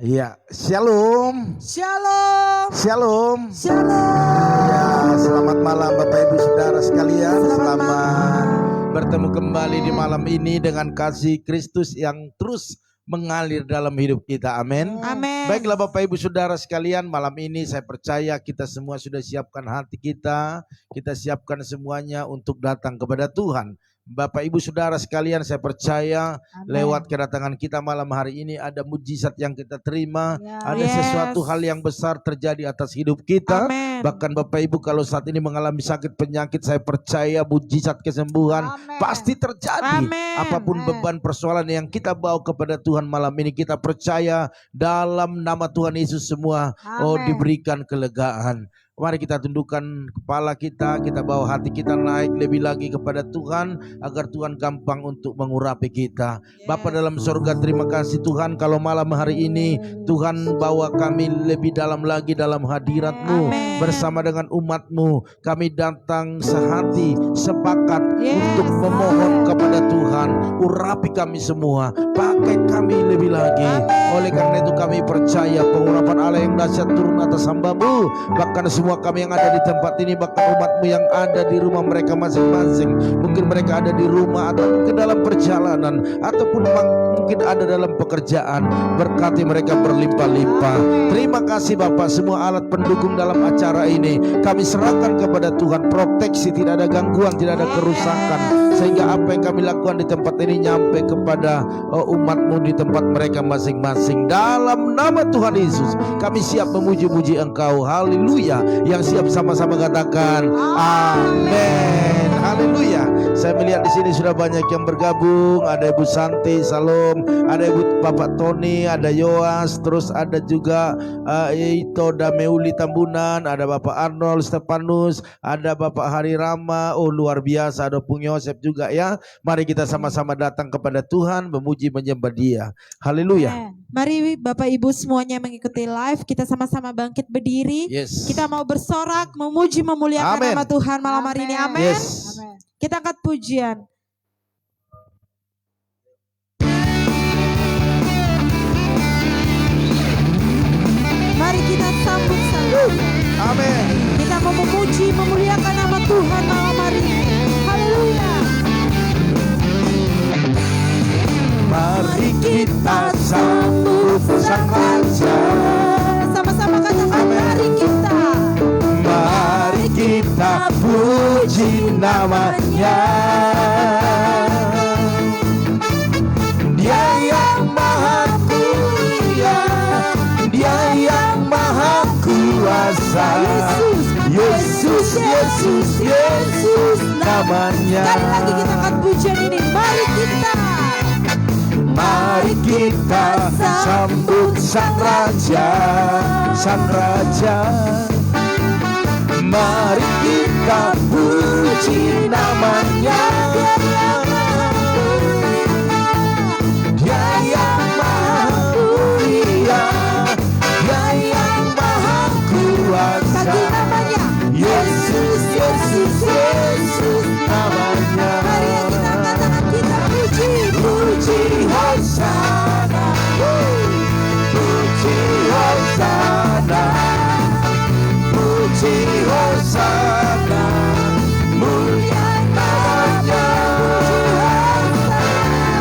Iya, shalom. Shalom. Shalom. Shalom. Ya, selamat malam Bapak Ibu Saudara sekalian. Selamat bertemu kembali di malam ini dengan kasih Kristus yang terus mengalir dalam hidup kita. Amin. Amin. Baiklah Bapak Ibu Saudara sekalian, malam ini saya percaya kita semua sudah siapkan hati kita. Kita siapkan semuanya untuk datang kepada Tuhan. Bapak Ibu Saudara sekalian, saya percaya lewat kedatangan kita malam hari ini ada mujizat yang kita terima, ada sesuatu hal yang besar terjadi atas hidup kita. Bahkan Bapak Ibu kalau saat ini mengalami sakit penyakit, saya percaya mujizat kesembuhan pasti terjadi. Apapun beban persoalan yang kita bawa kepada Tuhan malam ini, kita percaya dalam nama Tuhan Yesus semua diberikan kelegaan. Mari kita tundukkan kepala kita bawa hati kita naik lebih lagi kepada Tuhan, agar Tuhan gampang untuk mengurapi kita. Bapa dalam surga, terima kasih Tuhan kalau malam hari ini Tuhan bawa kami lebih dalam lagi dalam hadirat-Mu. Bersama dengan umat-Mu kami datang sehati sepakat untuk memohon kepada Tuhan, urapi kami semua, pakai kami lebih lagi. Oleh karena itu kami percaya pengurapan Allah yang dahsyat turun atas hamba-Mu. Bahkan semua kami yang ada di tempat ini, bahkan umat-Mu yang ada di rumah mereka masing-masing, mungkin mereka ada di rumah atau mungkin dalam perjalanan ataupun mungkin ada dalam pekerjaan, berkati mereka berlimpah-limpah. Terima kasih Bapak, semua alat pendukung dalam acara ini kami serahkan kepada Tuhan. Proteksi, tidak ada gangguan, tidak ada kerusakan, sehingga apa yang kami lakukan di tempat ini nyampe kepada umat-Mu di tempat mereka masing-masing. Dalam nama Tuhan Yesus kami siap memuji-muji Engkau. Haleluya. Yang siap sama-sama katakan amin. Haleluya. Saya melihat di sini sudah banyak yang bergabung. Ada Ibu Santi, Salam, ada Ibu Bapak Tony, ada Yoas, terus ada juga Ito Dameuli Tambunan, ada Bapak Arnold Stefanus, ada Bapak Hari Rama. Oh luar biasa, ada Pung Yosef juga ya. Mari kita sama-sama datang kepada Tuhan, memuji menyembah Dia. Haleluya. Mari Bapak Ibu semuanya mengikuti live, kita sama-sama bangkit berdiri. Kita mau bersorak, memuji, memuliakan nama Tuhan malam hari ini. Amin. Kita angkat pujian. Mari kita sambut sama. Amin. Kita mau memuji, memuliakan nama Tuhan malam hari ini. Haleluya. Mari kita sambut Sang Raja. Sama-sama katakan mari kita. Mari kita puji namanya. Dia yang maha mulia, Dia yang maha kuasa. Yesus, Yesus, Yesus namanya. Sekali lagi kita akan pujian ini. Mari kita. Mari kita sambut Sang Raja, Sang Raja. Mari kita puji namanya. Dia yang maha mulia, Dia yang maha kuasa. Yesus, Yesus, Yesus namanya. Mari kita katakan kita puji. Puji Hosana, puji Hosana, puji Hosana, mulia namanya.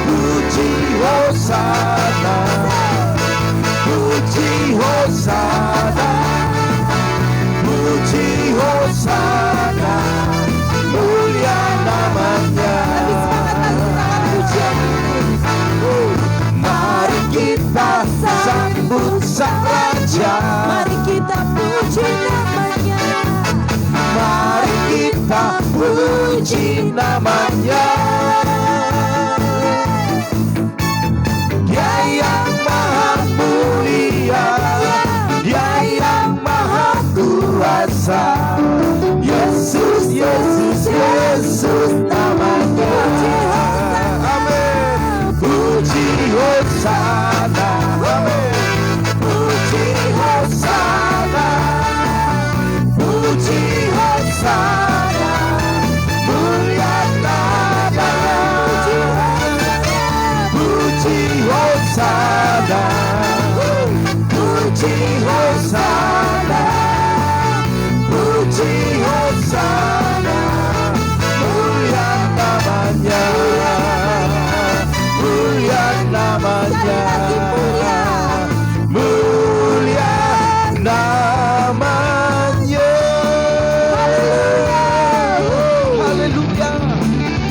Puji Hosana, puji Hosana, puji Hosana, mulia namanya. Mari kita sambut Sang Raja. Mari kita puji namanya. Mari kita puji namanya. Dia yang maha mulia, Dia yang maha kuasa. Yesus, Yesus, Yesus namanya. Amin. Puji Hosana. Amin. Puji Hosana. Puji Hosana. Mulia namanya. Puji Hosana. puji Hosana, puji Hosana, mulia namanya, mulia namanya, mulia namanya. Haleluya.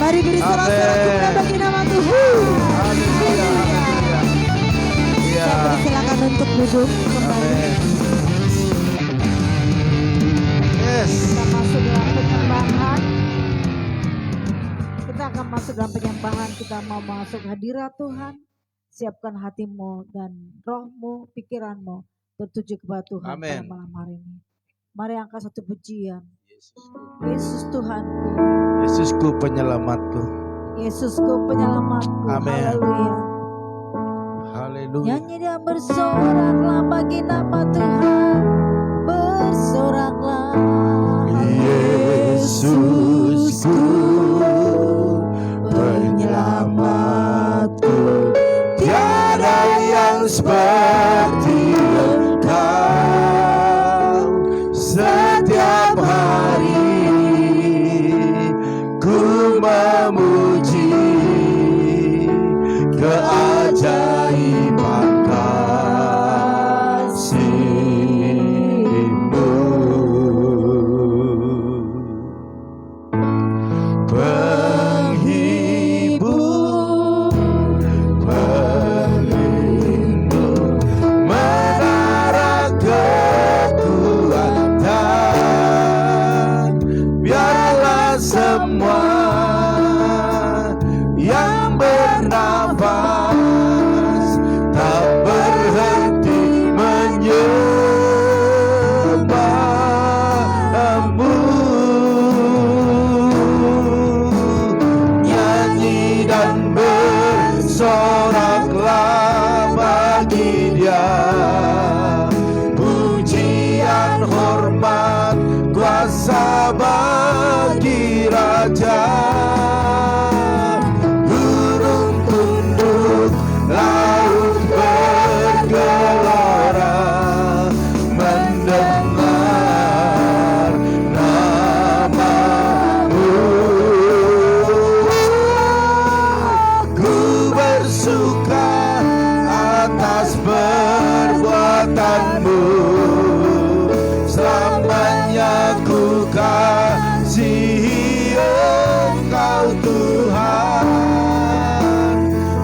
Mari beri sorak-sorai bagi nama Tuhan. Haleluya. Saya persilakan untuk duduk kembali. Yes. Kita masuk dalam penyembahan. Kita akan masuk dalam penyembahan. Kita mau masuk hadirat Tuhan. Siapkan hatimu dan rohmu, pikiranmu tertuju kepada Tuhan pada malam hari ini. Mari angkat satu pujian. Yesus Tuhanku, Yesusku penyelamatku, Yesusku penyelamatku. Amin. Haleluya. Haleluya. Nyanyi dan bersoraklah bagi nama Tuhan, bersoraklah. Yesusku penyelamatku, tiada yang seperti Engkau. Setiap hari ku memuji keajaiban kasih-Mu. Penghibur, pelindung, menara kekuatan, biarlah semua yang bernafas tak berhenti menyembah-Mu. Nyanyi dan bersoraklah bagi Dia, pujian, hormat, kuasa bagi Raja. Gunung tunduk, laut bergelora, mendengar nama-Mu. Ku bersuka atas perbuatan-Mu, selamanya ku kasihi Engkau Tuhan.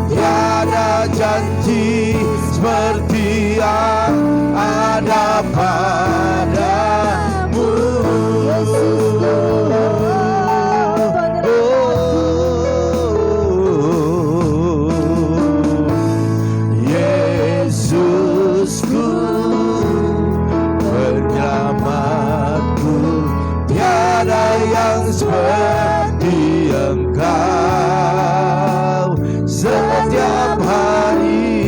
Tiada janji seperti yang ada padamu. Yesusku penyelamatku, tiada yang seperti Engkau. Setiap hari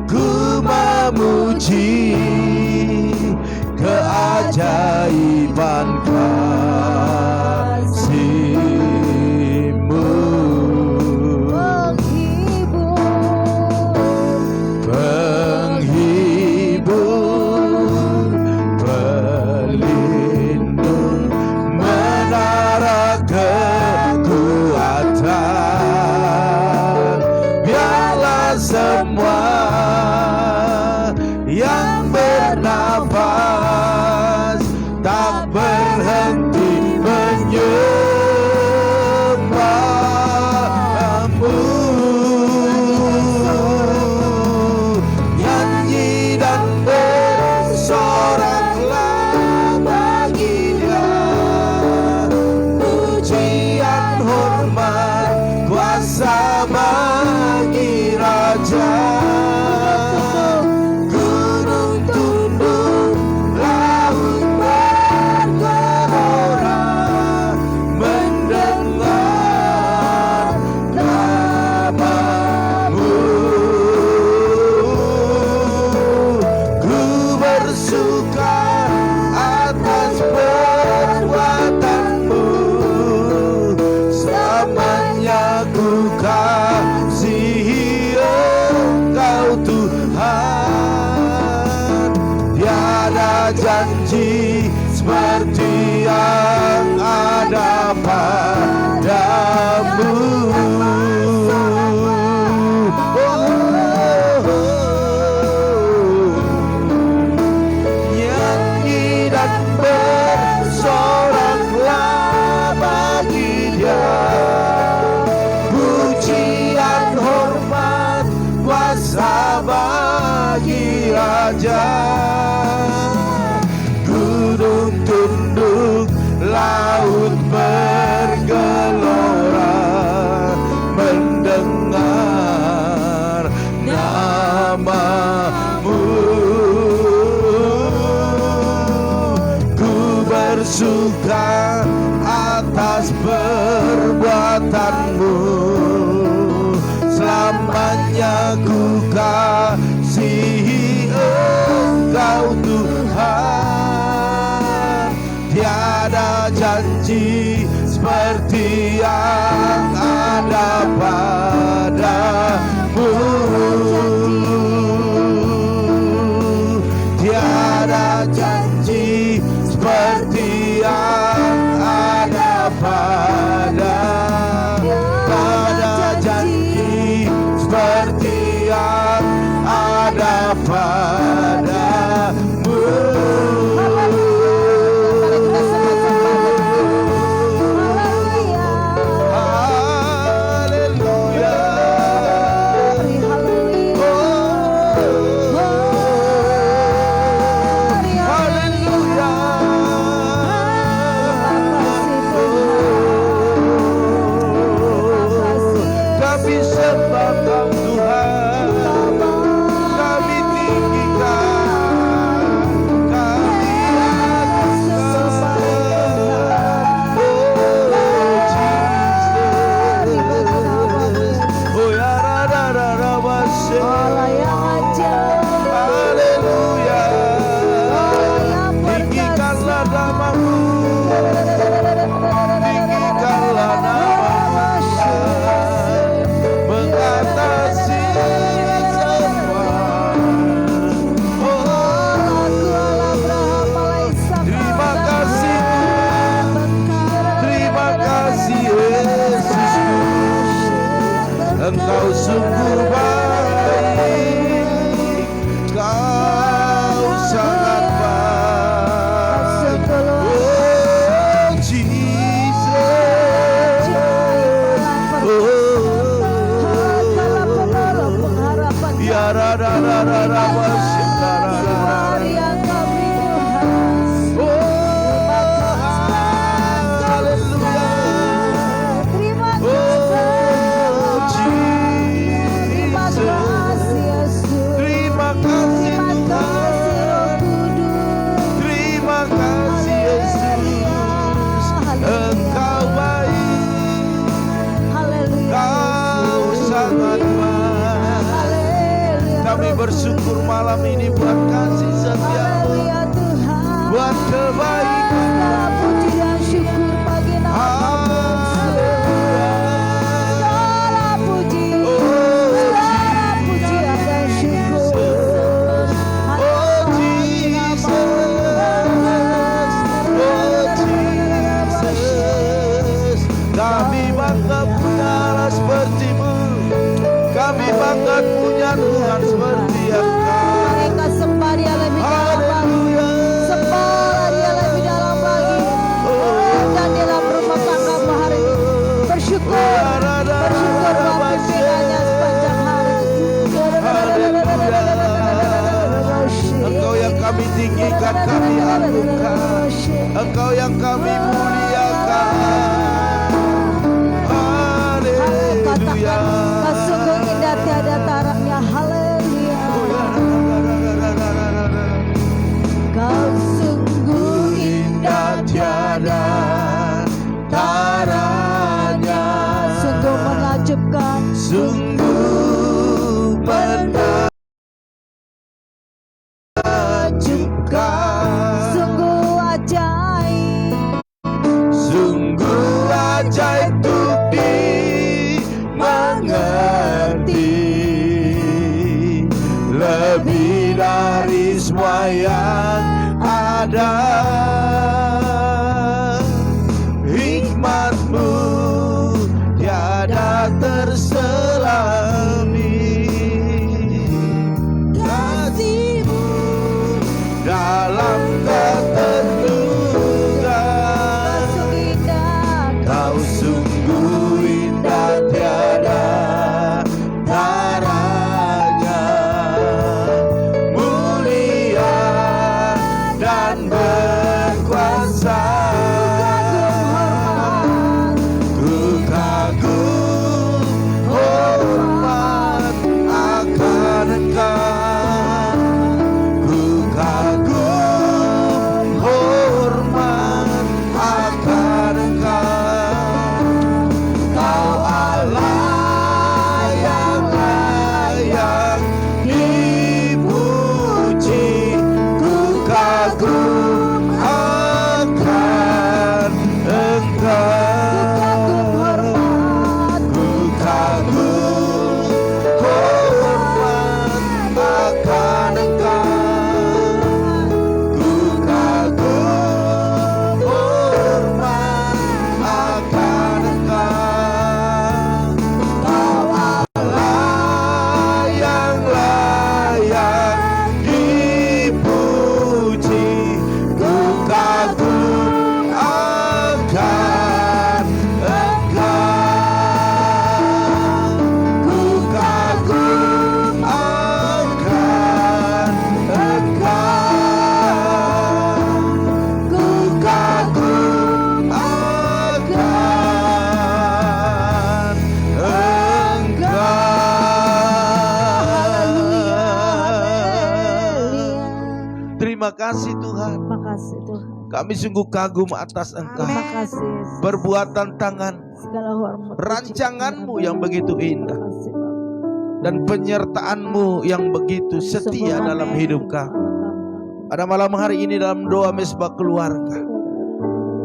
ku memuji keajaiban kasih-Mu. Penghibur, pelindung, menara kekuatan, biarlah semua yang bernafas tak berhenti menyembah-Mu. Nyanyi dan bersoraklah bagi Dia, pujian, hormat, kuasa bagi Raja. seperti yang ada padamu. Nyanyi dan bersoraklah bagi Dia, pujian hormat kuasa bagi Raja. Gunung tunduk, laut bergelora mendengar namamu. Ku bersuka atas perbuatanmu, selamanya ku kasihi Engkau Tuhan. Tiada janji seperti yang ada padamu. Tiada janji seperti yang ada padamu. Tiada janji seperti yang ada padamu. Engkau sungguh baik, Kau sangat baik. Oh Jesus, ya rada rada rada bersyukur malam ini buat kasih setia-Mu, buat kebaikan. Puji dan syukur bagi nama-Mu. Segala puji, segala pujian dan syukur. Oh Jesus, kami bangga punya Allah seperti-Mu. Kami bangga punya Tuhan seperti Engkau. Mereka sembah Dia lebih dalam lagi, sembah Dia lebih dalam lagi. Dan di dalam rumah tangga hari ini bersyukur, bersyukur buat pimpinannya sepanjang hari. Engkau yang kami tinggikan, kami agungkan. Engkau yang kami muliakan. Haleluya. Sungguh indah tiada taranya, haleluya. Kau sungguh indah tiada taranya, sungguh menakjubkan, sungguh menakjubkan, sungguh ajaib, sungguh ajaib untuk dimengerti, lebih dari semua yang ada. Terima kasih Tuhan. Terima kasih Tuhan. Kami sungguh kagum atas Engkau. Terima kasih Yesus. Perbuatan tangan, Segala hormat, puji, rancangan-Mu kemuliaan, yang begitu Terima indah, kasih Bapa. dan penyertaan-Mu yang begitu setia Sungguh dalam amin. hidup kami. Pada malam hari ini dalam doa mesbah keluarga,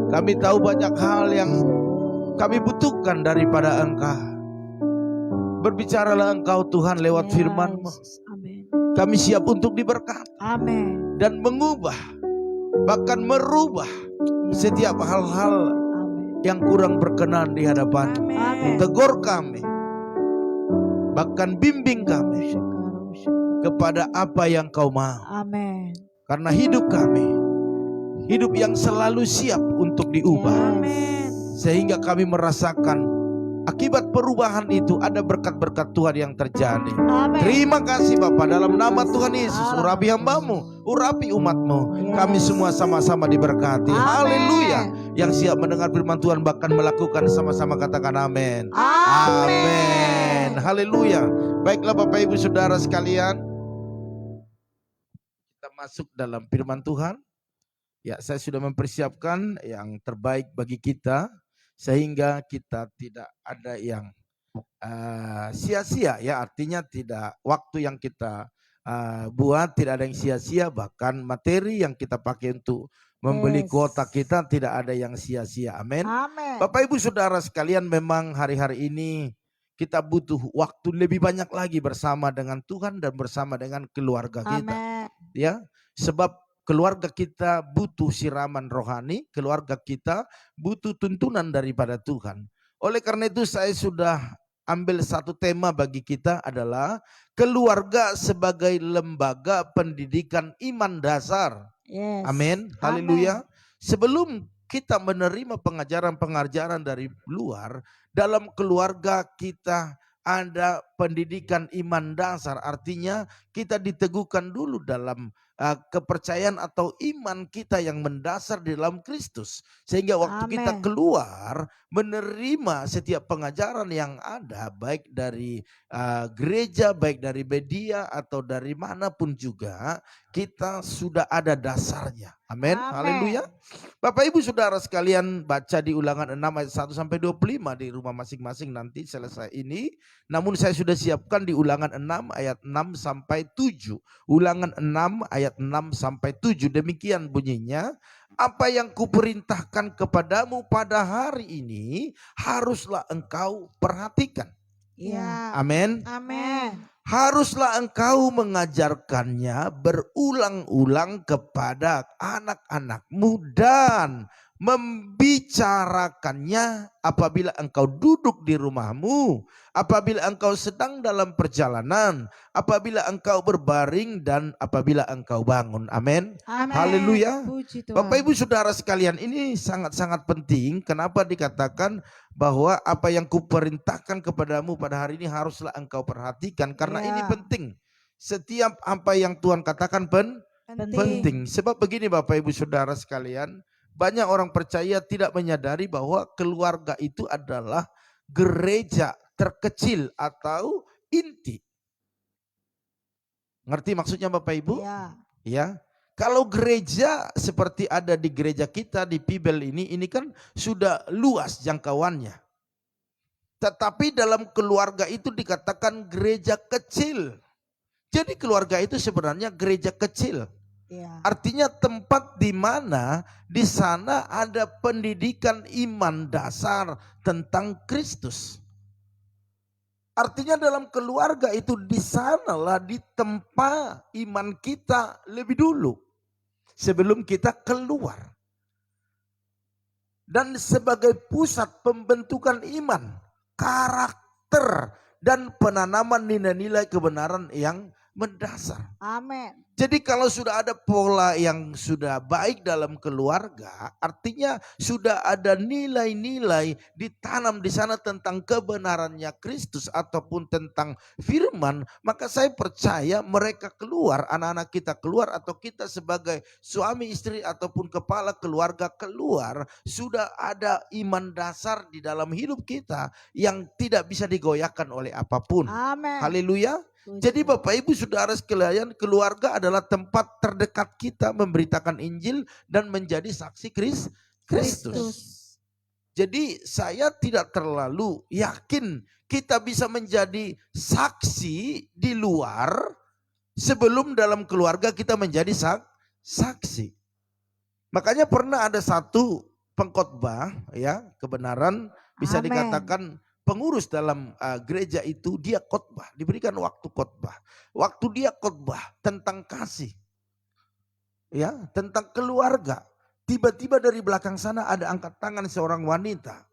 kami tahu banyak hal yang kami butuhkan daripada Engkau. Berbicaralah Engkau Tuhan lewat Ya, firman-Mu. Yesus. Amin. Kami siap untuk diberkati Amin. dan mengubah, bahkan merubah Ya, setiap hal-hal Amin. yang kurang berkenan di hadapan. Amin. Tegur kami, bahkan bimbing kami kepada apa yang Kau mau. Amin. Karena hidup kami, hidup yang selalu siap untuk diubah. Amin. Sehingga kami merasakan akibat perubahan itu ada berkat-berkat Tuhan yang terjadi. Amin. Terima kasih Bapa, dalam nama Tuhan Yesus, urapi hamba-Mu, urapi umat-Mu. Kami semua sama-sama diberkati. Amin. Haleluya. Yang siap mendengar firman Tuhan bahkan melakukan, sama-sama katakan amin. Amin. Haleluya. Baiklah Bapak Ibu Saudara sekalian, kita masuk dalam firman Tuhan. Ya, saya sudah mempersiapkan yang terbaik bagi kita sehingga kita tidak ada yang sia-sia, ya, artinya tidak waktu yang kita buat tidak ada yang sia-sia, bahkan materi yang kita pakai untuk membeli kuota kita tidak ada yang sia-sia. Amin. Amin. Bapak Ibu Saudara sekalian, memang hari-hari ini kita butuh waktu lebih banyak lagi bersama dengan Tuhan dan bersama dengan keluarga kita. Amin. Ya, sebab keluarga kita butuh siraman rohani, keluarga kita butuh tuntunan daripada Tuhan. Oleh karena itu saya sudah ambil satu tema bagi kita adalah keluarga sebagai lembaga pendidikan iman dasar. Yes. Amin. Haleluya. Sebelum kita menerima pengajaran-pengajaran dari luar, dalam keluarga kita ada pendidikan iman dasar, artinya kita diteguhkan dulu dalam kepercayaan atau iman kita yang mendasar di dalam Kristus, sehingga waktu kita keluar menerima setiap pengajaran yang ada, baik dari gereja, baik dari media atau dari manapun juga, kita sudah ada dasarnya. Amin. Haleluya. Bapak Ibu Saudara sekalian, baca di Ulangan 6 ayat 1 sampai 25 di rumah masing-masing nanti selesai ini. Namun saya sudah siapkan di Ulangan 6 ayat 6 sampai 7. Ulangan 6 ayat 6 sampai 7. Demikian bunyinya, apa yang kuperintahkan kepadamu pada hari ini haruslah engkau perhatikan. Ya. Amin. Amin. Haruslah engkau mengajarkannya berulang-ulang kepada anak-anakmu dan membicarakannya apabila engkau duduk di rumahmu, apabila engkau sedang dalam perjalanan, apabila engkau berbaring dan apabila engkau bangun. Amin. Haleluya. Bapak Ibu Saudara sekalian, ini sangat-sangat penting. Kenapa dikatakan bahwa apa yang kuperintahkan kepadamu pada hari ini haruslah engkau perhatikan, karena ini penting. Setiap apa yang Tuhan katakan penting. Sebab begini Bapak Ibu Saudara sekalian, banyak orang percaya tidak menyadari bahwa keluarga itu adalah gereja terkecil atau inti. Ngerti maksudnya Bapak Ibu? Ya. Kalau gereja seperti ada di gereja kita di Pibel ini kan sudah luas jangkauannya. Tetapi dalam keluarga itu dikatakan gereja kecil. Jadi keluarga itu sebenarnya gereja kecil. Artinya tempat di mana di sana ada pendidikan iman dasar tentang Kristus. Artinya dalam keluarga itu di sanalah ditempa iman kita lebih dulu sebelum kita keluar. Dan sebagai pusat pembentukan iman, karakter dan penanaman nilai-nilai kebenaran yang mendasar. Amin. Jadi kalau sudah ada pola yang sudah baik dalam keluarga, artinya sudah ada nilai-nilai ditanam di sana tentang kebenarannya Kristus ataupun tentang firman, maka saya percaya mereka keluar, anak-anak kita keluar atau kita sebagai suami istri ataupun kepala keluarga keluar, sudah ada iman dasar di dalam hidup kita yang tidak bisa digoyahkan oleh apapun. Amin. Haleluya. Jadi Bapak Ibu Saudara sekalian, keluarga adalah tempat terdekat kita memberitakan Injil dan menjadi saksi Kristus. Jadi saya tidak terlalu yakin kita bisa menjadi saksi di luar sebelum dalam keluarga kita menjadi saksi. Makanya pernah ada satu pengkhotbah, ya, kebenaran bisa dikatakan pengurus dalam gereja itu, dia khotbah, diberikan waktu khotbah. Waktu dia khotbah tentang kasih, ya, tentang keluarga. Tiba-tiba dari belakang sana ada angkat tangan seorang wanita.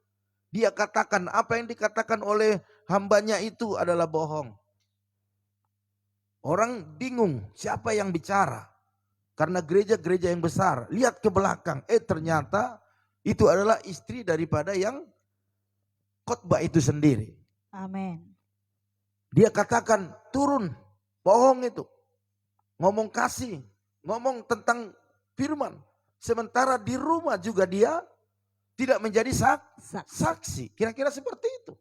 Dia katakan apa yang dikatakan oleh hambanya itu adalah bohong. Orang bingung siapa yang bicara. Karena gereja-gereja yang besar. Lihat ke belakang. Ternyata itu adalah istri daripada yang khotbah itu sendiri. Amin. Dia katakan turun. Bohong itu. Ngomong kasih. Ngomong tentang firman. Sementara di rumah juga dia tidak menjadi saksi. Kira-kira seperti itu.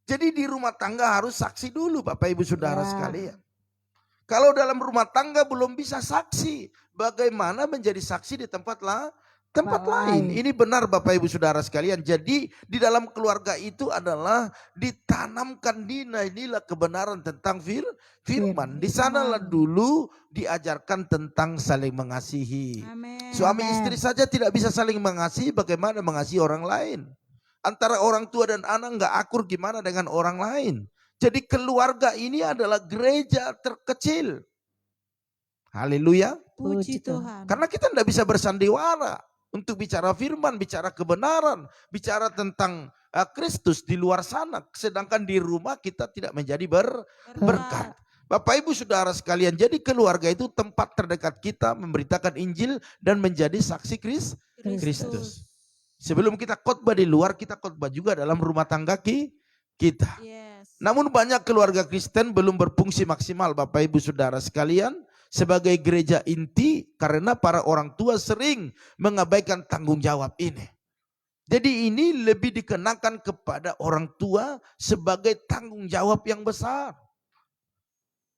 Jadi di rumah tangga harus saksi dulu Bapak Ibu Saudara sekalian. Kalau dalam rumah tangga belum bisa saksi, bagaimana menjadi saksi di tempat lain? Ini benar Bapak Ibu Saudara sekalian. Jadi di dalam keluarga itu adalah ditanamkan nilai-nilai kebenaran tentang firman. Di sanalah dulu diajarkan tentang saling mengasihi. Amen. Suami istri saja tidak bisa saling mengasihi, bagaimana mengasihi orang lain? Antara orang tua dan anak nggak akur, gimana dengan orang lain? Jadi keluarga ini adalah gereja terkecil. Haleluya. Puji Tuhan. Karena kita tidak bisa bersandiwara untuk bicara firman, bicara kebenaran, bicara tentang Kristus di luar sana. Sedangkan di rumah kita tidak menjadi berkat. Bapak Ibu Saudara sekalian, jadi keluarga itu tempat terdekat kita memberitakan Injil dan menjadi saksi Kristus. Sebelum kita khotbah di luar, kita khotbah juga dalam rumah tangga kita. Yes. Namun banyak keluarga Kristen belum berfungsi maksimal Bapak Ibu Saudara sekalian sebagai gereja inti karena para orang tua sering mengabaikan tanggung jawab ini. Jadi ini lebih dikenakan kepada orang tua sebagai tanggung jawab yang besar.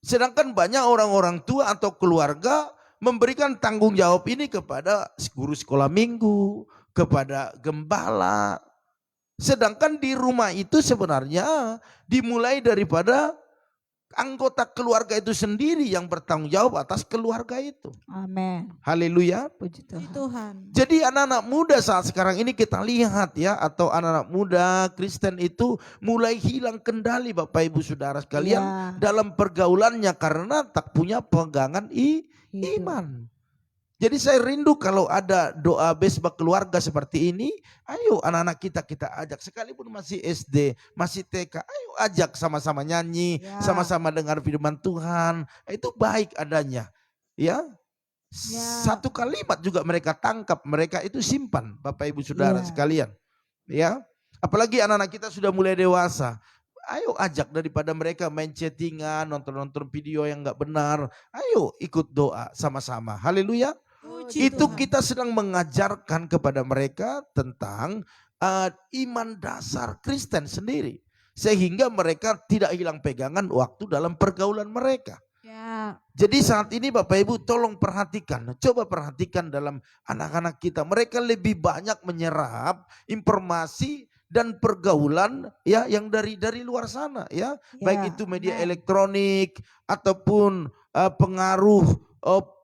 Sedangkan banyak orang-orang tua atau keluarga memberikan tanggung jawab ini kepada guru sekolah minggu, kepada gembala. Sedangkan di rumah itu sebenarnya dimulai daripada anggota keluarga itu sendiri yang bertanggung jawab atas keluarga itu. Amin. Haleluya. Puji Puji Tuhan. Tuhan. Jadi anak-anak muda saat sekarang ini kita lihat ya, atau anak-anak muda Kristen itu mulai hilang kendali Bapak Ibu Saudara sekalian dalam pergaulannya karena tak punya pegangan iman. Jadi saya rindu kalau ada doa besbah keluarga seperti ini, ayo anak-anak kita ajak, sekalipun masih SD, masih TK, ayo ajak sama-sama nyanyi, sama-sama dengar firman Tuhan, itu baik adanya. Ya, satu kalimat juga mereka tangkap, mereka itu simpan Bapak Ibu Saudara sekalian. Ya, apalagi anak-anak kita sudah mulai dewasa. Ayo ajak daripada mereka main chattingan, nonton-nonton video yang gak benar. Ayo ikut doa sama-sama. Haleluya. Itu kita sedang mengajarkan kepada mereka tentang iman dasar Kristen sendiri. Sehingga mereka tidak hilang pegangan waktu dalam pergaulan mereka. Jadi saat ini Bapak Ibu tolong perhatikan. Coba perhatikan dalam anak-anak kita. Mereka lebih banyak menyerap informasi dan pergaulan ya yang dari luar sana ya. Baik itu media elektronik ataupun pengaruh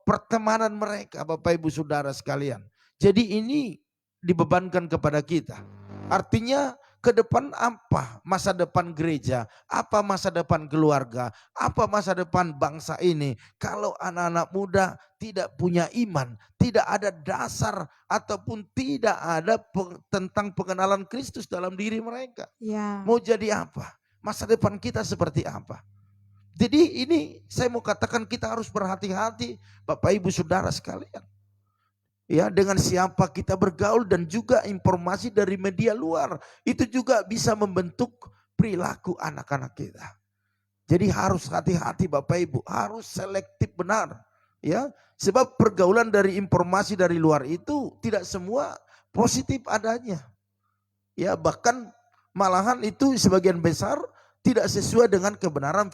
pertemanan mereka Bapak Ibu Saudara sekalian. Jadi ini dibebankan kepada kita. Artinya ke depan apa masa depan gereja, apa masa depan keluarga, apa masa depan bangsa ini. Kalau anak-anak muda tidak punya iman, tidak ada dasar ataupun tidak ada tentang pengenalan Kristus dalam diri mereka. Mau jadi apa? Masa depan kita seperti apa? Jadi ini saya mau katakan kita harus berhati-hati Bapak Ibu Saudara sekalian. Ya, dengan siapa kita bergaul dan juga informasi dari media luar. Itu juga bisa membentuk perilaku anak-anak kita. Jadi harus hati-hati Bapak Ibu, harus selektif benar. Ya, sebab pergaulan dari informasi dari luar itu tidak semua positif adanya. Ya, bahkan malahan itu sebagian besar tidak sesuai dengan kebenaran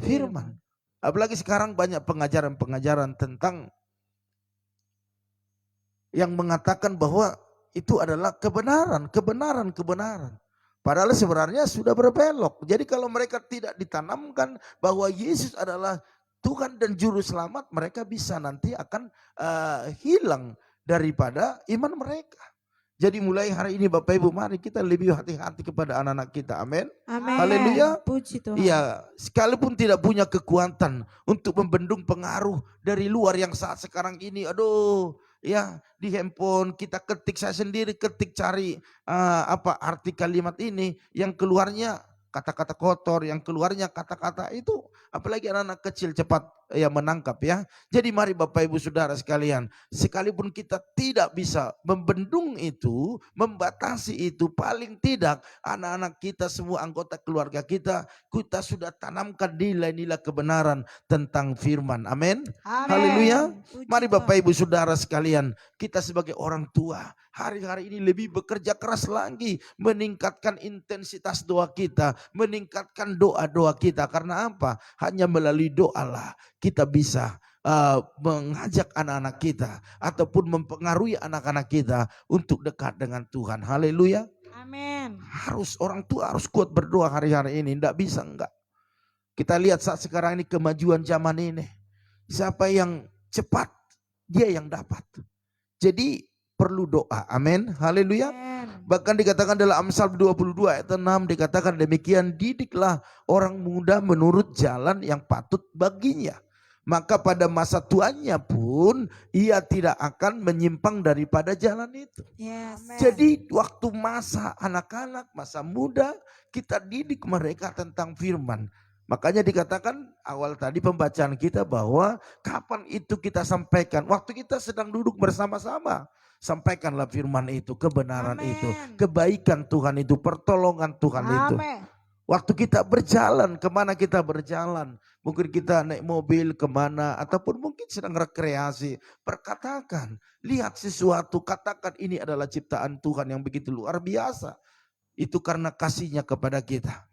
firman. Apalagi sekarang banyak pengajaran-pengajaran tentang yang mengatakan bahwa itu adalah kebenaran. Padahal sebenarnya sudah berbelok. Jadi kalau mereka tidak ditanamkan bahwa Yesus adalah Tuhan dan Juru Selamat, mereka bisa nanti akan hilang daripada iman mereka. Jadi mulai hari ini Bapak Ibu, mari kita lebih hati-hati kepada anak-anak kita. Amin. Amin. Haleluya. Puji Tuhan. Iya, sekalipun tidak punya kekuatan untuk membendung pengaruh dari luar yang saat sekarang ini, aduh, ya di handphone kita ketik, saya sendiri ketik cari apa arti kalimat ini, yang keluarnya kata-kata kotor, yang keluarnya kata-kata itu, apalagi anak-anak kecil cepat ya menangkap ya. Jadi mari Bapak Ibu Saudara sekalian, sekalipun kita tidak bisa membendung itu, membatasi itu, paling tidak anak-anak kita, semua anggota keluarga kita sudah tanamkan nilai-nilai kebenaran tentang firman. Amin. Haleluya. Mari Bapak Ibu Saudara sekalian, kita sebagai orang tua hari-hari ini lebih bekerja keras lagi, meningkatkan intensitas doa kita, meningkatkan doa-doa kita. Karena apa? Hanya melalui doalah kita bisa mengajak anak-anak kita ataupun mempengaruhi anak-anak kita untuk dekat dengan Tuhan. Haleluya. Amin. Orang tua harus kuat berdoa hari-hari ini, tidak bisa enggak. Kita lihat saat sekarang ini kemajuan zaman ini, siapa yang cepat dia yang dapat. Jadi perlu doa. Amin. Haleluya. Bahkan dikatakan dalam Amsal 22 ayat 6 dikatakan demikian, didiklah orang muda menurut jalan yang patut baginya. Maka pada masa tuanya pun ia tidak akan menyimpang daripada jalan itu. Yes. Jadi waktu masa anak-anak, masa muda, kita didik mereka tentang firman. Makanya dikatakan awal tadi pembacaan kita bahwa kapan itu kita sampaikan, waktu kita sedang duduk bersama-sama. Sampaikanlah firman itu, kebenaran itu, kebaikan Tuhan itu, pertolongan Tuhan itu. Waktu kita berjalan, kemana kita berjalan, mungkin kita naik mobil kemana, ataupun mungkin sedang rekreasi, perkatakan, lihat sesuatu, katakan ini adalah ciptaan Tuhan yang begitu luar biasa. Itu karena kasihnya kepada kita.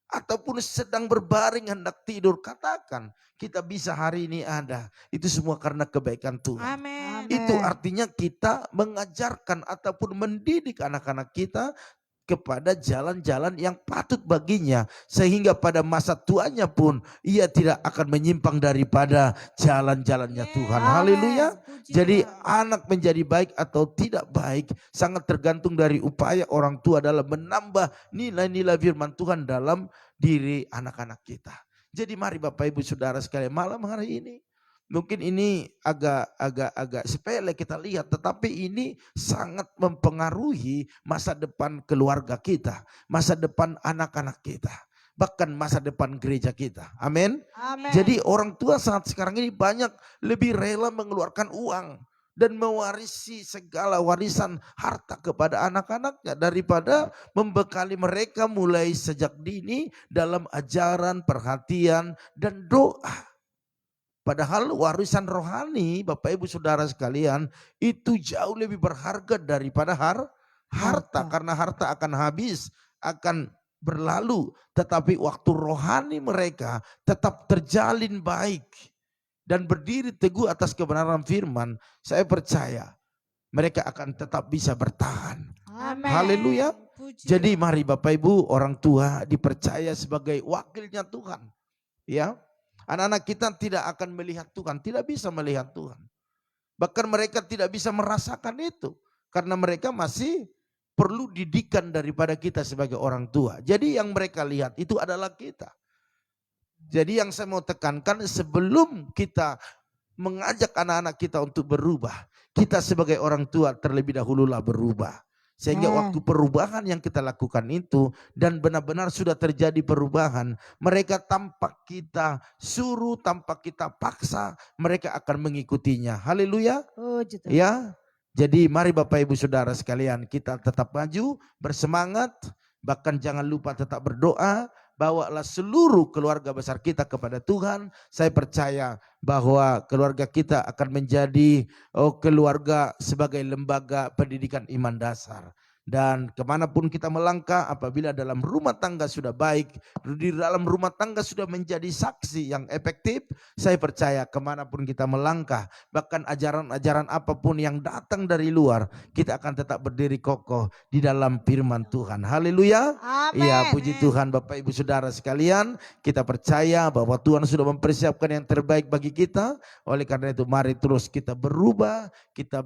Ataupun sedang berbaring hendak tidur, katakan kita bisa hari ini ada. Itu semua karena kebaikan Tuhan. Amen. Itu artinya kita mengajarkan ataupun mendidik anak-anak kita kepada jalan-jalan yang patut baginya. Sehingga pada masa tuanya pun ia tidak akan menyimpang daripada jalan-jalannya Tuhan. Haleluya. Jadi anak menjadi baik atau tidak baik sangat tergantung dari upaya orang tua dalam menambah nilai-nilai firman Tuhan dalam diri anak-anak kita. Jadi mari Bapak Ibu Saudara sekalian, malam hari ini mungkin ini agak sepele kita lihat, tetapi ini sangat mempengaruhi masa depan keluarga kita, masa depan anak-anak kita, bahkan masa depan gereja kita. Amin. Jadi orang tua saat sekarang ini banyak lebih rela mengeluarkan uang dan mewarisi segala warisan harta kepada anak-anaknya daripada membekali mereka mulai sejak dini dalam ajaran, perhatian, dan doa. Padahal warisan rohani Bapak Ibu Saudara sekalian itu jauh lebih berharga daripada harta. Karena harta akan habis, akan berlalu. Tetapi waktu rohani mereka tetap terjalin baik dan berdiri teguh atas kebenaran firman, saya percaya mereka akan tetap bisa bertahan. Amen. Haleluya. Jadi mari Bapak Ibu orang tua dipercaya sebagai wakilnya Tuhan. Ya. Anak-anak kita tidak akan melihat Tuhan, tidak bisa melihat Tuhan. Bahkan mereka tidak bisa merasakan itu. Karena mereka masih perlu didikan daripada kita sebagai orang tua. Jadi yang mereka lihat itu adalah kita. Jadi yang saya mau tekankan, sebelum kita mengajak anak-anak kita untuk berubah, kita sebagai orang tua terlebih dahululah berubah. Sehingga waktu perubahan yang kita lakukan itu dan benar-benar sudah terjadi perubahan, mereka tanpa kita suruh, tanpa kita paksa, mereka akan mengikutinya. Haleluya. Ya. Jadi mari Bapak Ibu Saudara sekalian, kita tetap maju, bersemangat, bahkan jangan lupa tetap berdoa. Bawalah seluruh keluarga besar kita kepada Tuhan. Saya percaya bahwa keluarga kita akan menjadi keluarga sebagai lembaga pendidikan iman dasar. Dan kemanapun kita melangkah, apabila dalam rumah tangga sudah baik, di dalam rumah tangga sudah menjadi saksi yang efektif, saya percaya kemanapun kita melangkah, bahkan ajaran-ajaran apapun yang datang dari luar, kita akan tetap berdiri kokoh di dalam firman Tuhan. Haleluya. Iya, puji Tuhan Bapak Ibu Saudara sekalian, kita percaya bahwa Tuhan sudah mempersiapkan yang terbaik bagi kita. Oleh karena itu mari terus kita berubah, kita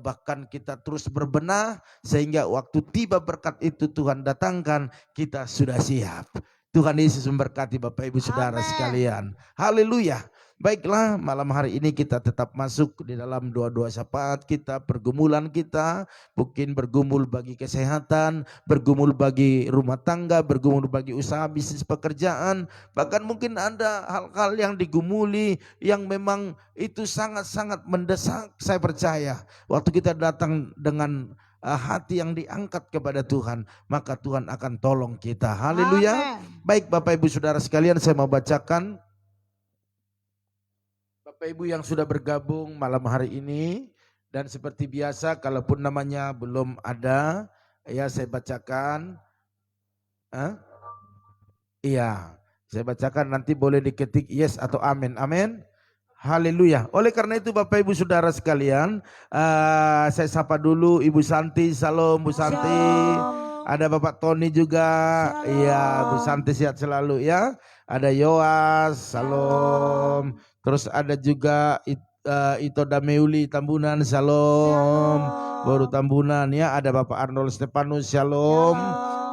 terus berbenah, sehingga waktu tiba berkat itu Tuhan datangkan, kita sudah siap. Tuhan Yesus memberkati Bapak Ibu Saudara sekalian. Haleluya. Baiklah, malam hari ini kita tetap masuk di dalam doa-doa syafaat kita, pergumulan kita, mungkin bergumul bagi kesehatan, bergumul bagi rumah tangga, bergumul bagi usaha bisnis pekerjaan, bahkan mungkin ada hal-hal yang digumuli yang memang itu sangat-sangat mendesak. Saya percaya waktu kita datang dengan hati yang diangkat kepada Tuhan, maka Tuhan akan tolong kita. Haleluya. Baik Bapak Ibu Saudara sekalian, saya mau bacakan Bapak Ibu yang sudah bergabung malam hari ini, dan seperti biasa kalaupun namanya belum ada, ya saya bacakan. Iya, saya bacakan, nanti boleh diketik yes atau amin. Amin. Haleluya. Oleh karena itu Bapak Ibu Saudara sekalian, saya sapa dulu Ibu Santi. Salam Bu Santi. Shalom. Ada Bapak Tony juga. Iya, Bu Santi sehat selalu ya. Ada Yoas. Salam. Terus ada juga Ito Dameuli Tambunan. Salam. Baru Tambunan ya. Ada Bapak Arnold Stepanus. Shalom.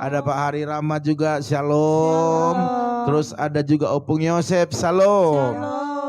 Ada Pak Hari Rama juga. Shalom. Terus ada juga Opung Yosef. Shalom.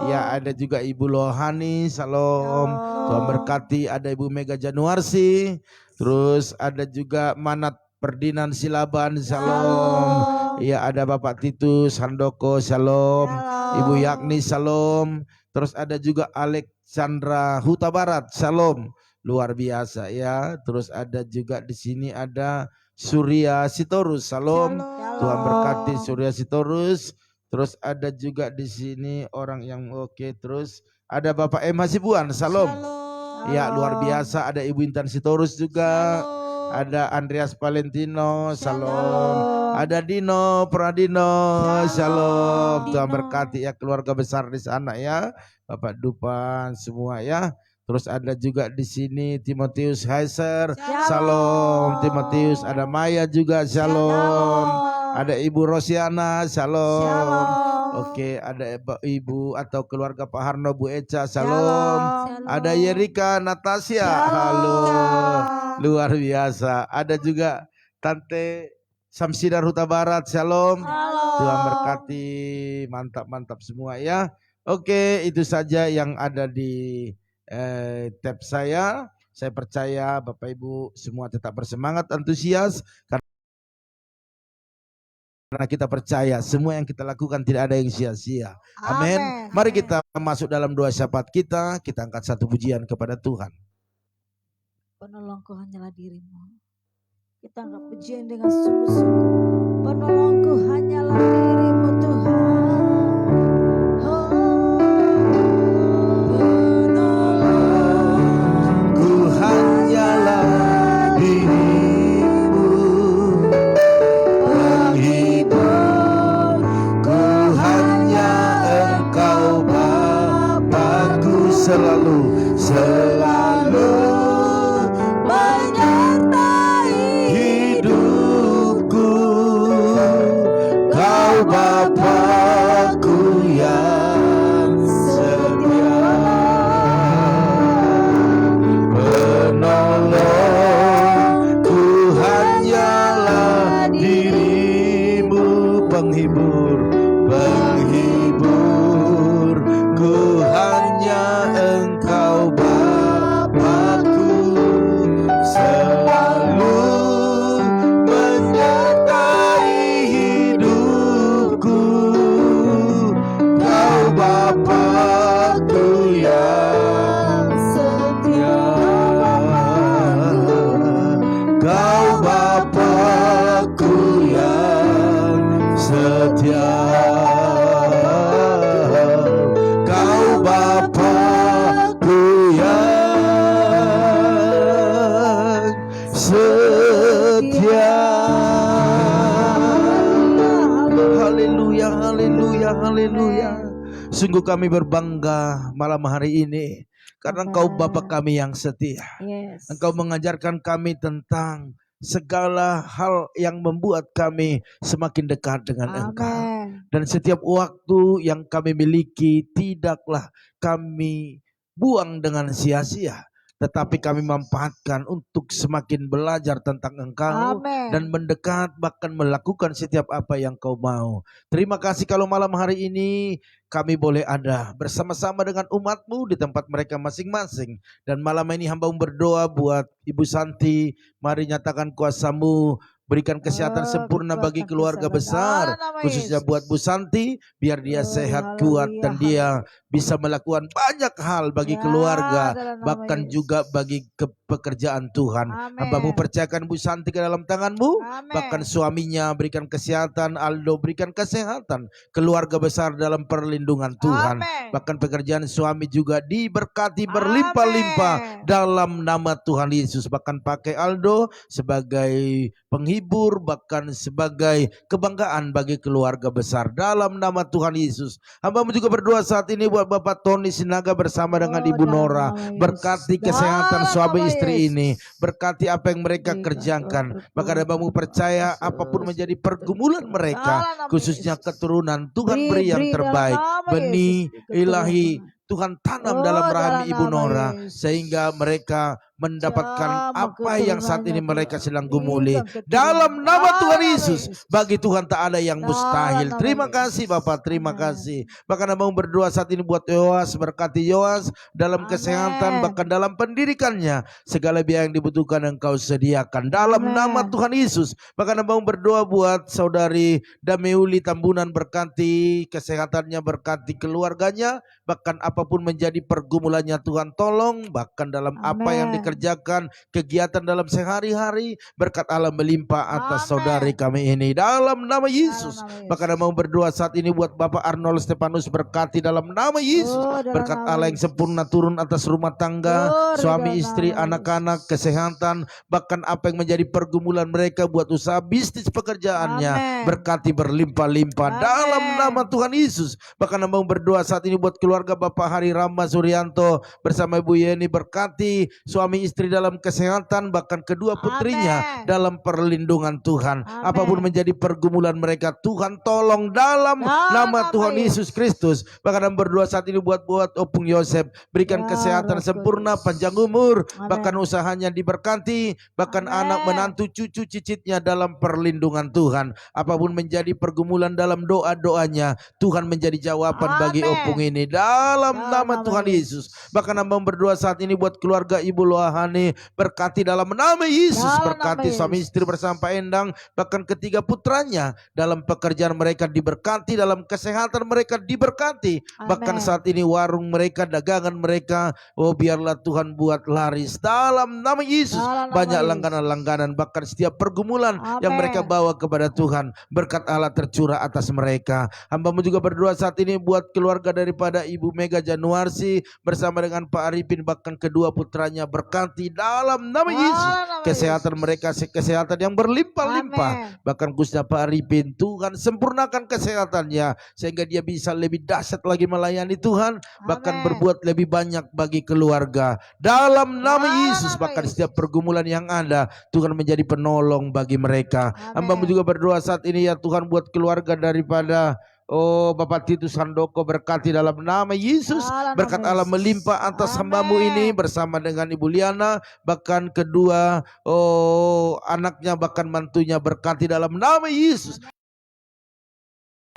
Ya, ada juga Ibu Lohani. Shalom. Tuhan berkati. Ada Ibu Mega Januarsi. Terus ada juga Manat Perdinan Silaban. Shalom. Ya, ada Bapak Titus Handoko. Shalom. Ibu Yakni. Shalom. Terus ada juga Alexandra Huta Barat. Shalom. Luar biasa ya. Terus ada juga di sini ada Surya Sitorus. Shalom. Tuhan berkati Surya Sitorus. Terus ada juga di sini orang yang oke. Terus ada Bapak M Hasibuan. Shalom. Ya, luar biasa. Ada Ibu Intan Sitorus juga. Ada Andreas Valentino. Shalom. Ada Dino Pradino. Shalom. Tuhan berkati ya keluarga besar di sana ya. Bapak Dupan semua ya. Terus ada juga di sini Timotius Heiser. Shalom. Timotius. Ada Maya juga. Shalom. Ada Ibu Rosiana. Shalom. Oke, ada Ibu atau keluarga Pak Harno, Bu Eca. Shalom. Ada Yerika Natasha. Halo. Luar biasa. Ada juga Tante Samsidar Huta Barat. Shalom. Tuhan berkati. Mantap-mantap semua ya. Oke, itu saja yang ada di tab saya. Saya percaya Bapak Ibu semua tetap bersemangat, antusias, karena kita percaya semua yang kita lakukan tidak ada yang sia-sia. Amin. Mari kita masuk dalam doa syafaat kita. Kita angkat satu pujian kepada Tuhan. Penolongku hanyalah dirimu. Kita angkat pujian dengan sungguh-sungguh. Penolongku hanyalah dirimu Tuhan. Selalu menyertai hidupku, Kau Bapakku yang setia, penolongku hanyalah dirimu, penghibur, penghiburku hanya Engkau Bapa. Haleluya. Sungguh kami berbangga malam hari ini karena Engkau Bapa kami yang setia. Yes. Engkau mengajarkan kami tentang segala hal yang membuat kami semakin dekat dengan Engkau. Dan setiap waktu yang kami miliki tidaklah kami buang dengan sia-sia, tetapi kami manfaatkan untuk semakin belajar tentang Engkau. Dan mendekat, bahkan melakukan setiap apa yang Kau mau. Terima kasih kalau malam hari ini kami boleh ada bersama-sama dengan umat-Mu di tempat mereka masing-masing. Dan malam ini hamba-Mu berdoa buat Ibu Santi, mari nyatakan kuasa-Mu, berikan kesehatan sempurna bagi keluarga besar, khususnya buat Bu Santi, biar dia sehat, kuat, dan dia bisa melakukan banyak hal bagi keluarga, bahkan juga bagi pekerjaan Tuhan. Hamba-Mu percayakan Bu Santi ke dalam tangan-Mu, bahkan suaminya berikan kesehatan, Aldo berikan kesehatan, keluarga besar dalam perlindungan Tuhan. Bahkan pekerjaan suami juga diberkati berlimpah-limpah dalam nama Tuhan Yesus. Bahkan pakai Aldo sebagai penghibur, bahkan sebagai kebanggaan bagi keluarga besar dalam nama Tuhan Yesus. Hamba-Mu juga berdoa saat ini buat Bapak Tony Sinaga bersama dengan Ibu Nora. Berkati kesehatan suami istri ini, berkati apa yang mereka kerjakan. Bahkan Hamba-Mu percaya apapun menjadi pergumulan mereka, khususnya keturunan, Tuhan beri yang terbaik. Benih ilahi Tuhan tanam dalam rahim Ibu Nora, sehingga mereka mendapatkan apa yang saat ini mereka sedang gumuli. Dalam nama Tuhan Yesus, bagi Tuhan tak ada yang mustahil. Terima kasih Bapak, terima kasih. Bahkan Abang berdoa saat ini buat Yoas, berkati Yoas dalam kesehatan, bahkan dalam pendidikannya. Segala biaya yang dibutuhkan Engkau sediakan dalam nama Tuhan Yesus. Bahkan Abang berdoa buat saudari Dameuli Tambunan, berkati kesehatannya, berkati keluarganya, bahkan apapun menjadi pergumulannya Tuhan tolong, bahkan dalam apa yang kerjakan, kegiatan dalam sehari-hari, berkat Allah melimpah atas saudari kami ini dalam nama Yesus. Bahkan mau berdoa saat ini buat Bapak Arnold Stefanus, berkati dalam nama Yesus. Berkat Allah yang sempurna turun atas rumah tangga, suami istri, anak-anak, kesehatan, bahkan apa yang menjadi pergumulan mereka buat usaha bisnis pekerjaannya, berkati berlimpah-limpah dalam nama Tuhan Yesus. Bahkan mau berdoa saat ini buat keluarga Bapak Hari Rama Suryanto bersama Ibu Yeni, berkati suami istri dalam kesehatan, bahkan kedua putrinya dalam perlindungan Tuhan. Apapun menjadi pergumulan mereka, Tuhan tolong dalam nama Tuhan Yesus Kristus. Bahkan berdoa saat ini buat Opung Yosef, berikan kesehatan sempurna, panjang umur, bahkan usahanya diberkati, bahkan anak menantu cucu cicitnya dalam perlindungan Tuhan. Apapun menjadi pergumulan dalam doa-doanya, Tuhan menjadi jawaban bagi Opung ini dalam nama Tuhan Yesus. Bahkan hamba berdoa saat ini buat keluarga Ibu Loahani, berkati dalam nama Yesus, berkati suami istri bersama Pak Endang, bahkan ketiga putranya dalam pekerjaan mereka diberkati, dalam kesehatan mereka diberkati. Bahkan saat ini warung mereka, dagangan mereka, biarlah Tuhan buat laris dalam nama Yesus. Banyak langganan-langganan, bahkan setiap pergumulan yang mereka bawa kepada Tuhan, berkat Allah tercurah atas mereka. Hamba-Mu juga berdoa saat ini buat keluarga daripada Ibu Mega Januarsi bersama dengan Pak Arifin, bahkan kedua putranya, berkati dalam nama Yesus. Kesehatan mereka, kesehatan yang berlimpah-limpah. Bahkan khususnya Pak Arifin, Tuhan sempurnakan kesehatannya sehingga dia bisa lebih dahsyat lagi melayani Tuhan, bahkan berbuat lebih banyak bagi keluarga dalam nama Yesus. Bahkan setiap pergumulan yang ada, Tuhan menjadi penolong bagi mereka. Hamba-Mu juga berdoa saat ini ya Tuhan buat keluarga daripada Bapak Titus Handoko, berkati dalam nama Yesus. Berkat Allah melimpah atas hamba-Mu ini bersama dengan Ibu Liana, bahkan kedua anaknya, bahkan mantunya, berkati dalam nama Yesus.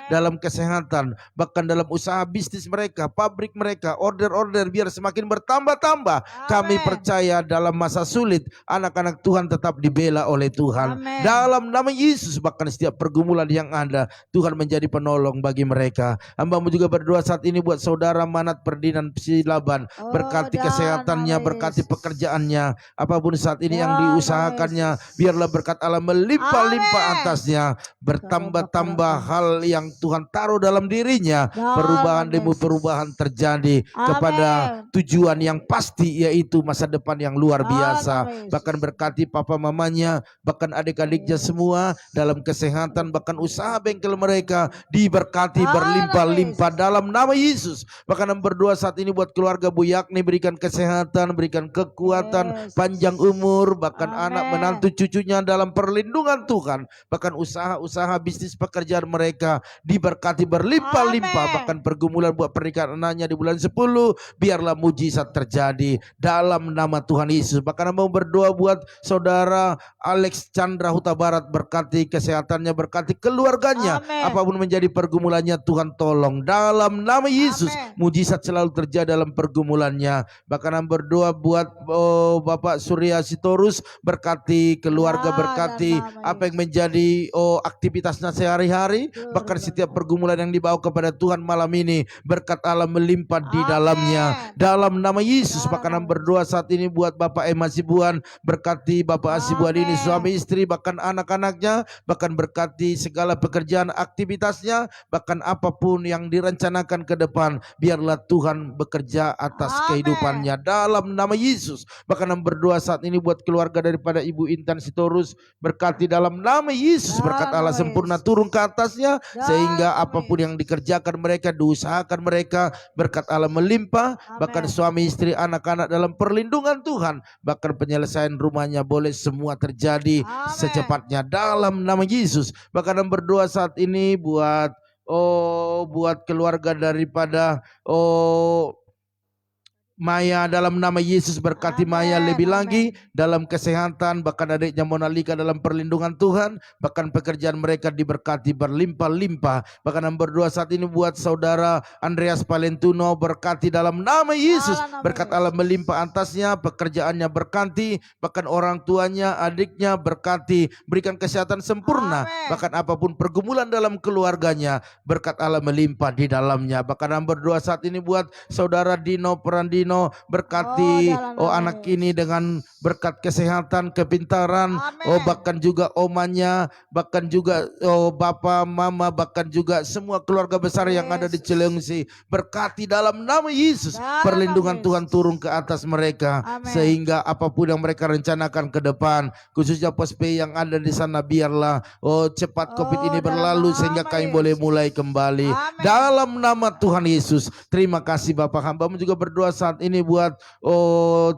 Dalam kesehatan, bahkan dalam usaha bisnis mereka, pabrik mereka, order-order biar semakin bertambah-tambah. Kami percaya dalam masa sulit, anak-anak Tuhan tetap dibela oleh Tuhan. Dalam nama Yesus, bahkan setiap pergumulan yang ada, Tuhan menjadi penolong bagi mereka. Hamba-Mu juga berdoa saat ini buat saudara Manat Perdinan Silaban, berkati kesehatannya, berkati pekerjaannya, apapun saat ini yang diusahakannya, biarlah berkat Allah melimpah-limpah atasnya. Bertambah-tambah hal yang Tuhan taruh dalam dirinya, perubahan demi perubahan terjadi kepada tujuan yang pasti, yaitu masa depan yang luar biasa. Bahkan berkati papa mamanya, bahkan adik-adiknya semua dalam kesehatan, bahkan usaha bengkel mereka diberkati berlimpah-limpah dalam nama Yesus. Bahkan berdoa saat ini buat keluarga Bu Yakni, berikan kesehatan, berikan kekuatan, panjang umur, bahkan anak menantu cucunya dalam perlindungan Tuhan. Bahkan usaha-usaha bisnis pekerjaan mereka diberkati berlimpah-limpah. Bahkan pergumulan buat pernikahan anaknya di bulan 10, biarlah mujizat terjadi dalam nama Tuhan Yesus. Bahkan mau berdoa buat saudara Alex Chandra Huta Barat, berkati kesehatannya, berkati keluarganya. Apapun menjadi pergumulannya, Tuhan tolong dalam nama Yesus. Mujizat selalu terjadi dalam pergumulannya. Bahkan berdoa buat Bapak Surya Sitorus, berkati keluarga, berkati apa yang menjadi aktivitasnya sehari-hari. Bahkan setiap pergumulan yang dibawa kepada Tuhan malam ini, berkat Allah melimpah di dalamnya dalam nama Yesus. Bahkan berdoa saat ini buat Bapak Emma Sibuan, berkati Bapak Sibuan ini suami istri, bahkan anak-anaknya, bahkan berkati segala pekerjaan aktivitasnya, bahkan apapun yang direncanakan ke depan, biarlah Tuhan bekerja atas kehidupannya dalam nama Yesus. Bahkan berdoa saat ini buat keluarga daripada Ibu Intan Sitorus, berkati dalam nama Yesus, berkat Allah sempurna turun ke atasnya, sehingga apapun yang dikerjakan mereka, diusahakan mereka, berkat Allah melimpah. Bahkan suami istri, anak-anak dalam perlindungan Tuhan, bahkan penyelesaian rumahnya boleh semua terjadi secepatnya dalam nama Yesus. Bahkan berdoa saat ini buat keluarga daripada Maya, dalam nama Yesus berkati Maya lebih lagi dalam kesehatan, bahkan adiknya Monalika dalam perlindungan Tuhan, bahkan pekerjaan mereka diberkati berlimpah-limpah. Bahkan berdoa saat ini buat saudara Andreas Palentuno, berkati dalam nama Yesus, berkat Allah melimpah atasnya, pekerjaannya berkati, bahkan orang tuanya, adiknya berkati, berikan kesehatan sempurna. Bahkan apapun pergumulan dalam keluarganya, berkat Allah melimpah di dalamnya. Bahkan berdoa saat ini buat saudara Dino Perandino, berkati anak ini dengan berkat kesehatan, kepintaran, bahkan juga omanya, bahkan juga bapa, mama, bahkan juga semua keluarga besar yang ada di Cilengsi, berkati dalam nama Yesus. Perlindungan Tuhan turun ke atas mereka, sehingga apapun yang mereka rencanakan ke depan, khususnya Pospe yang ada di sana, biarlah cepat COVID ini berlalu sehingga kami boleh mulai kembali dalam nama Tuhan Yesus. Terima kasih Bapak, hambamu juga berdoa saat ini buat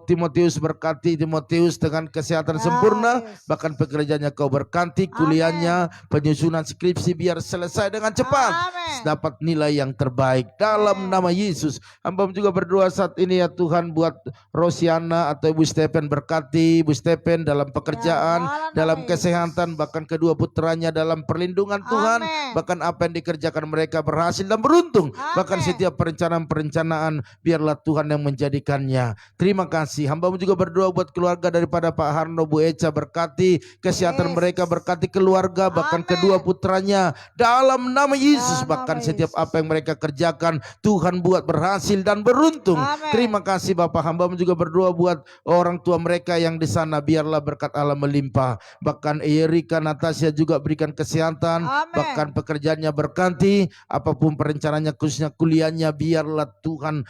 Timotius, berkati Timotius dengan kesehatan sempurna, bahkan pekerjaannya kau berkati, kuliahnya, penyusunan skripsi biar selesai dengan cepat, dapat nilai yang terbaik dalam nama Yesus. Hamba juga berdoa saat ini ya Tuhan buat Rosiana atau Ibu Stephen, berkati Ibu Stephen dalam pekerjaan, dalam kesehatan, bahkan kedua putranya dalam perlindungan Tuhan, bahkan apa yang dikerjakan mereka berhasil dan beruntung, bahkan setiap perencanaan biarlah Tuhan yang menjadikannya. Terima kasih. Hamba juga berdoa buat keluarga daripada Pak Harno, Bu Eca, berkati kesehatan mereka, berkati keluarga, bahkan kedua putranya dalam nama Yesus. Bahkan setiap apa yang mereka kerjakan, Tuhan buat berhasil dan beruntung. Terima kasih Bapak. Hamba juga berdoa buat orang tua mereka yang di sana, biarlah berkat Allah melimpah. Bahkan Erika, Natasha juga berikan kesehatan, bahkan pekerjaannya berkati, apapun perencananya, khususnya kuliahnya, biarlah Tuhan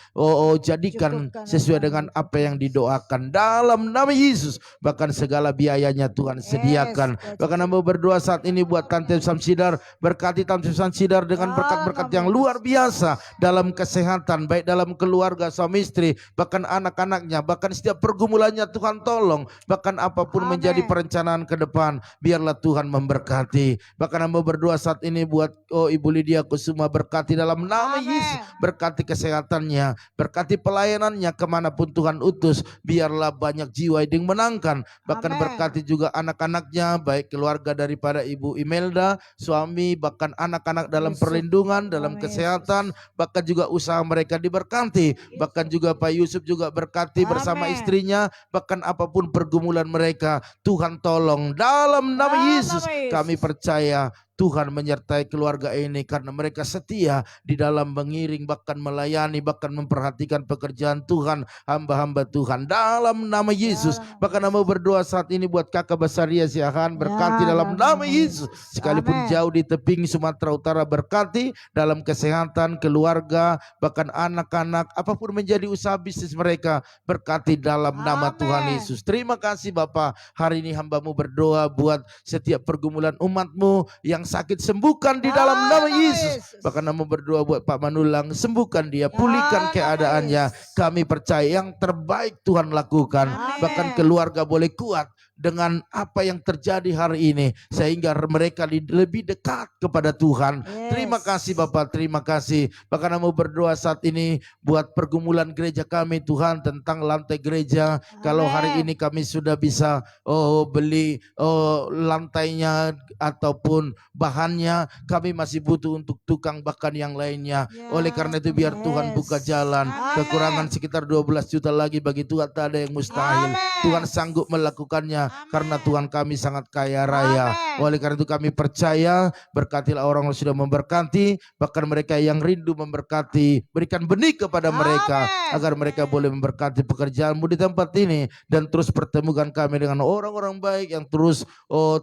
jadikan sesuai dengan apa yang didoakan dalam nama Yesus. Bahkan segala biayanya Tuhan sediakan. Bahkan hamba berdoa saat ini buat Tante Samsidar, berkati Tante Samsidar dengan berkat-berkat yang luar biasa dalam kesehatan, baik dalam keluarga, suami istri, bahkan anak-anaknya, bahkan setiap pergumulannya Tuhan tolong. Bahkan apapun menjadi perencanaan ke depan, biarlah Tuhan memberkati. Bahkan hamba berdoa saat ini buat Ibu Lydia Kusuma, berkati dalam nama Yesus, berkati kesehatannya, berkati pelayanannya kemanapun Tuhan utus, biarlah banyak jiwa yang dimenangkan. Bahkan berkati juga anak-anaknya, baik keluarga daripada Ibu Imelda, suami, bahkan anak-anak dalam perlindungan, dalam kesehatan, bahkan juga usaha mereka diberkati. Bahkan juga Pak Yusuf juga berkati bersama istrinya, bahkan apapun pergumulan mereka, Tuhan tolong dalam nama Yesus. Kami percaya Tuhan menyertai keluarga ini karena mereka setia di dalam mengiring, bahkan melayani, bahkan memperhatikan pekerjaan Tuhan, hamba-hamba Tuhan. Dalam nama Yesus, bahkan mau berdoa saat ini buat kakak Basaria Siahan, berkati dalam nama Yesus. Sekalipun jauh di teping Sumatera Utara, berkati dalam kesehatan, keluarga, bahkan anak-anak, apapun menjadi usaha bisnis mereka, berkati dalam nama Tuhan Yesus. Terima kasih Bapa, hari ini hambamu berdoa buat setiap pergumulan umatmu yang sakit, sembuhkan di dalam nama Yesus. Bahkan mau berdoa buat Pak Manulang, sembuhkan dia, pulihkan keadaannya. Kami percaya yang terbaik Tuhan lakukan. Bahkan keluarga boleh kuat dengan apa yang terjadi hari ini, sehingga mereka lebih dekat kepada Tuhan. Terima kasih Bapak, terima kasih. Bahkan mau berdoa saat ini buat pergumulan gereja kami Tuhan, tentang lantai gereja. Kalau hari ini kami sudah bisa beli lantainya ataupun bahannya, kami masih butuh untuk tukang bahkan yang lainnya. Oleh karena itu biar Tuhan buka jalan. Kekurangan sekitar 12 juta lagi, bagi Tuhan tak ada yang mustahil. Tuhan sanggup melakukannya karena Tuhan kami sangat kaya raya. Oleh karena itu kami percaya, berkatilah orang yang sudah memberkati, bahkan mereka yang rindu memberkati, berikan benih kepada mereka agar mereka boleh memberkati pekerjaanmu di tempat ini, dan terus pertemukan kami dengan orang-orang baik yang terus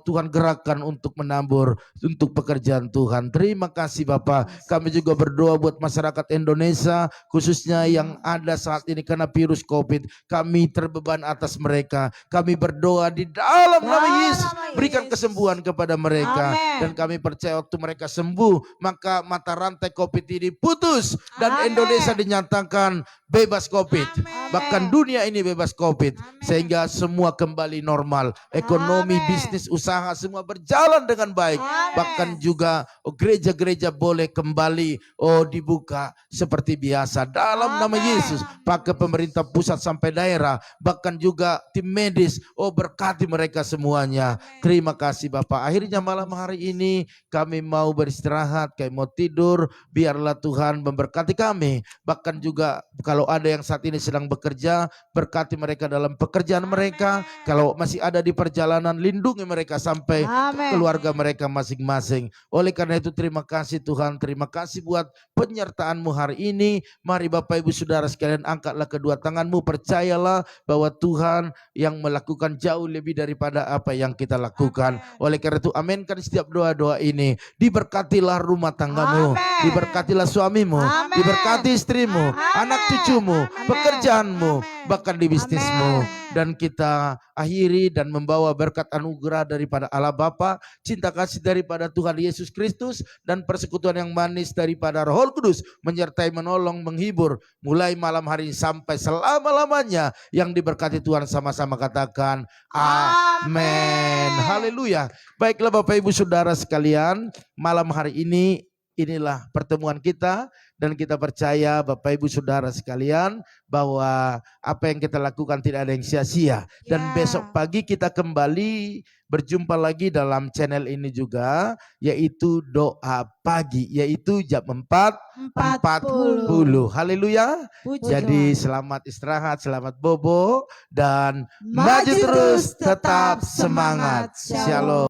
Tuhan gerakkan untuk menabur untuk pekerjaan Tuhan. Terima kasih Bapak. Kami juga berdoa buat masyarakat Indonesia, khususnya yang ada saat ini kena virus COVID. Kami terbeban atas mereka. Kami berdoa di dalam nama Yesus, berikan kesembuhan kepada mereka. Dan kami percaya waktu mereka sembuh, maka mata rantai COVID ini putus, dan Indonesia dinyatakan bebas COVID. Bahkan dunia ini bebas COVID, sehingga semua kembali normal. Ekonomi, bisnis, usaha semua berjalan dengan baik. Bahkan juga gereja-gereja boleh kembali dibuka seperti biasa dalam nama Yesus. Pakai pemerintah pusat sampai daerah, bahkan juga tim medis, berkati mereka semuanya. Terima kasih Bapak. Akhirnya malam hari ini kami mau beristirahat, kami mau tidur. Biarlah Tuhan memberkati kami. Bahkan juga kalau ada yang saat ini sedang bekerja, berkati mereka dalam pekerjaan mereka. Kalau masih ada di perjalanan, lindungi mereka sampai keluarga mereka masing-masing. Oleh karena itu terima kasih Tuhan, terima kasih buat penyertaan-Mu hari ini. Mari Bapak Ibu Saudara sekalian, angkatlah kedua tanganmu, percayalah bahwa Tuhan yang melakukan jauh lebih daripada apa yang kita lakukan. Oleh karena itu aminkan setiap doa-doa ini. Diberkatilah rumah tanggamu, diberkatilah suamimu, diberkati istrimu, anak cucumu, pekerjaanmu, bahkan di bisnismu. Dan kita akhiri dan membawa berkat anugerah daripada Allah Bapa, cinta kasih daripada Tuhan Yesus Kristus, dan persekutuan yang manis daripada Roh Kudus menyertai, menolong, menghibur mulai malam hari ini sampai selama-lamanya. Yang diberkati Tuhan sama-sama katakan amin. Haleluya. Baiklah Bapak Ibu Saudara sekalian, malam hari ini inilah pertemuan kita, dan kita percaya Bapak Ibu Saudara sekalian bahwa apa yang kita lakukan tidak ada yang sia-sia. Dan besok pagi kita kembali berjumpa lagi dalam channel ini juga, yaitu doa pagi, yaitu jam 4.40. Haleluya. Jadi selamat istirahat, selamat bobo, dan maju terus, tetap semangat. Shalom.